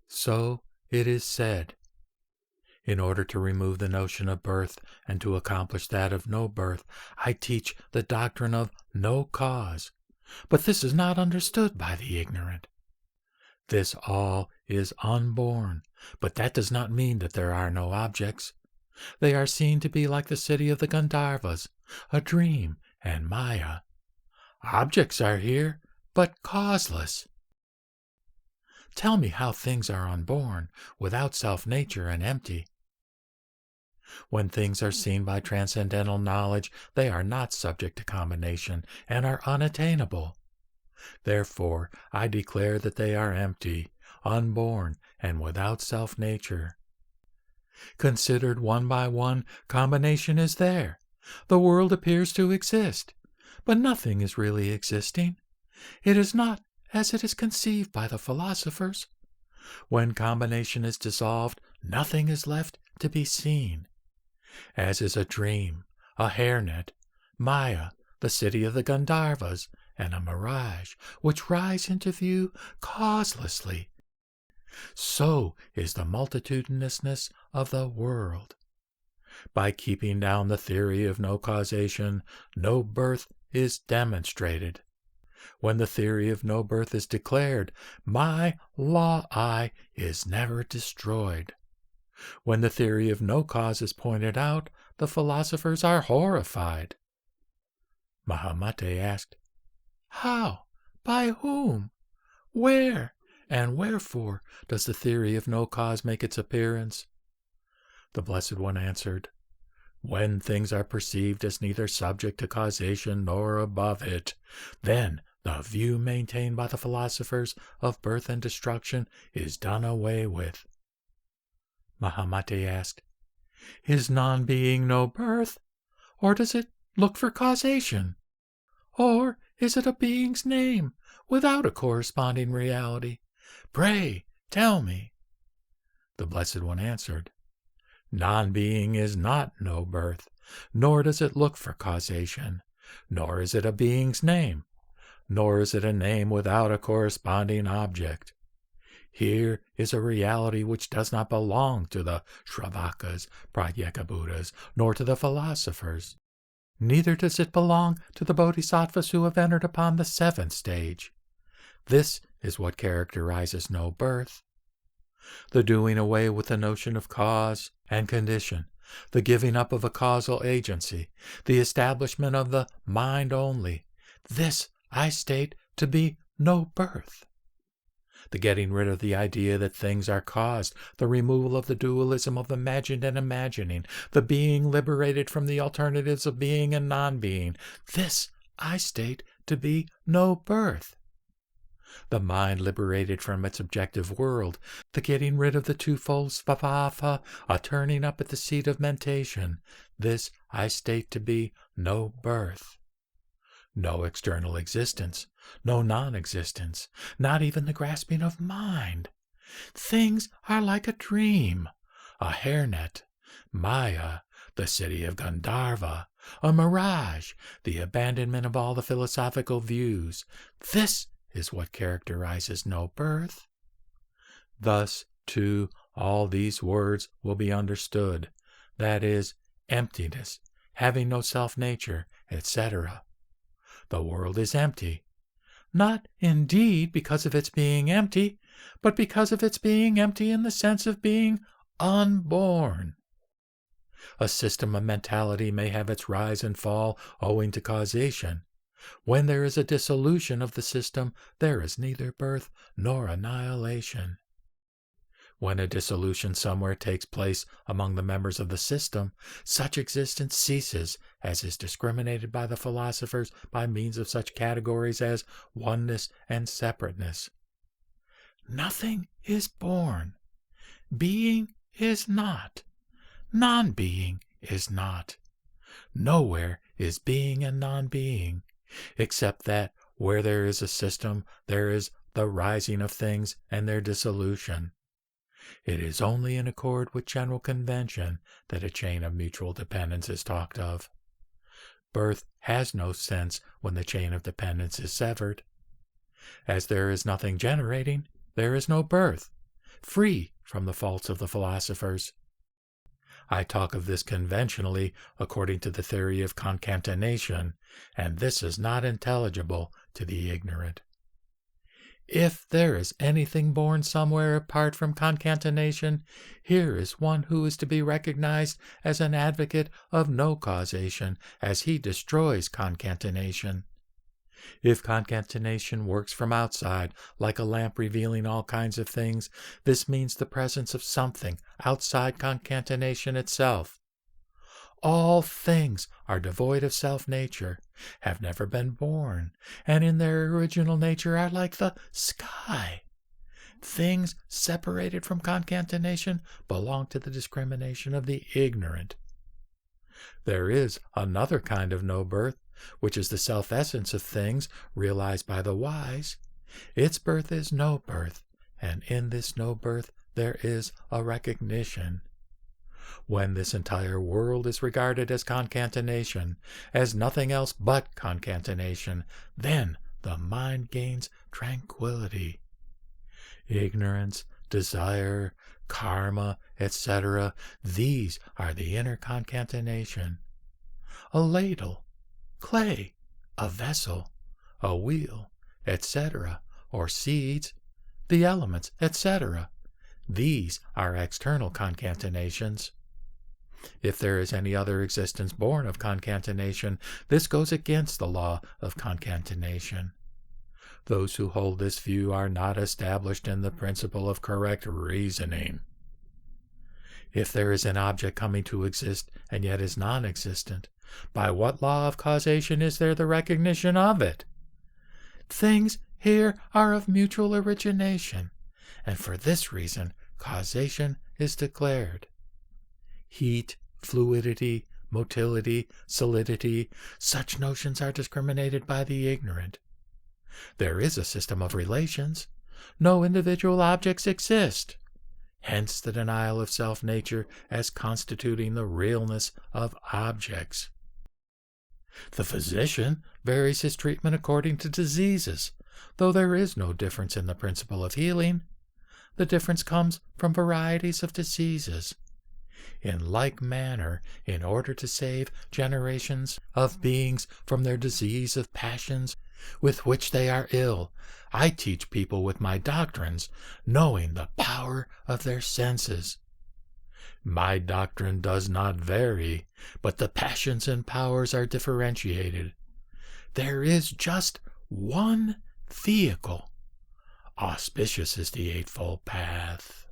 So it is said. In order to remove the notion of birth and to accomplish that of no birth, I teach the doctrine of no cause. But this is not understood by the ignorant. This all is unborn, but that does not mean that there are no objects. They are seen to be like the city of the Gandharvas, a dream and Maya. Objects are here, but causeless. Tell me how things are unborn, without self-nature and empty. When things are seen by transcendental knowledge, they are not subject to combination and are unattainable. Therefore, I declare that they are empty, unborn, and without self-nature. Considered one by one, combination is there. The world appears to exist, but nothing is really existing. It is not as it is conceived by the philosophers. When combination is dissolved, nothing is left to be seen. As is a dream, a hairnet, Maya, the city of the Gandharvas, and a mirage, which rise into view causelessly. So is the multitudinousness of the world. By keeping down the theory of no causation, no birth is demonstrated. When the theory of no birth is declared, my law I is never destroyed. When the theory of no cause is pointed out, the philosophers are horrified. Mahamate asked, How? By whom? Where? And wherefore does the theory of no cause make its appearance? The Blessed One answered, When things are perceived as neither subject to causation nor above it, then the view maintained by the philosophers of birth and destruction is done away with. Mahamate asked, Is non-being no birth? Or does it look for causation? Or is it a being's name without a corresponding reality? Pray, tell me. The Blessed One answered, Non-being is not no birth, nor does it look for causation, nor is it a being's name, nor is it a name without a corresponding object. Here is a reality which does not belong to the Shravakas, Pratyekabuddhas, nor to the philosophers. Neither does it belong to the bodhisattvas who have entered upon the seventh stage. This is what characterizes no birth. The doing away with the notion of cause and condition, the giving up of a causal agency, the establishment of the mind only, this I state to be no birth. The getting rid of the idea that things are caused, the removal of the dualism of imagined and imagining, the being liberated from the alternatives of being and non-being, this I state to be no birth. The mind liberated from its objective world, the getting rid of the twofold svabhava, a turning up at the seat of mentation, this I state to be no birth. No external existence, no non-existence, not even the grasping of mind. Things are like a dream, a hairnet, Maya, the city of Gandharva, a mirage, the abandonment of all the philosophical views. This is what characterizes no birth. Thus, too, all these words will be understood, that is, emptiness, having no self-nature, etc. The world is empty, not indeed because of its being empty, but because of its being empty in the sense of being unborn. A system of mentality may have its rise and fall owing to causation. When there is a dissolution of the system, there is neither birth nor annihilation. When a dissolution somewhere takes place among the members of the system, such existence ceases, as is discriminated by the philosophers by means of such categories as oneness and separateness. Nothing is born. Being is not. Non-being is not. Nowhere is being and non-being, except that where there is a system, there is the rising of things and their dissolution. It is only in accord with general convention that a chain of mutual dependence is talked of. Birth has no sense when the chain of dependence is severed. As there is nothing generating, there is no birth. free from the faults of the philosophers. I talk of this conventionally according to the theory of concatenation, and this is not intelligible to the ignorant. If there is anything born somewhere apart from concatenation, here is one who is to be recognized as an advocate of no causation, as he destroys concatenation. If concatenation works from outside, like a lamp revealing all kinds of things, this means the presence of something outside concatenation itself. All things are devoid of self-nature, have never been born, and in their original nature are like the sky. Things separated from concatenation belong to the discrimination of the ignorant. There is another kind of no-birth, which is the self-essence of things realized by the wise. Its birth is no-birth, and in this no-birth there is a recognition. When this entire world is regarded as concatenation, as nothing else but concatenation, then the mind gains tranquility. Ignorance, desire, karma, etc., these are the inner concatenation. A ladle, clay, a vessel, a wheel, etc., or seeds, the elements, etc., these are external concatenations. If there is any other existence born of concatenation, this goes against the law of concatenation. Those who hold this view are not established in the principle of correct reasoning. If there is an object coming to exist and yet is non-existent, by what law of causation is there the recognition of it? Things here are of mutual origination, and for this reason causation is declared. Heat, fluidity, motility, solidity, such notions are discriminated by the ignorant. There is a system of relations. No individual objects exist. Hence the denial of self-nature as constituting the realness of objects. The physician varies his treatment according to diseases, though there is no difference in the principle of healing. The difference comes from varieties of diseases. In like manner, in order to save generations of beings from their disease of passions with which they are ill, I teach people with my doctrines, knowing the power of their senses. My doctrine does not vary, but the passions and powers are differentiated. There is just one vehicle. Auspicious is the Eightfold Path.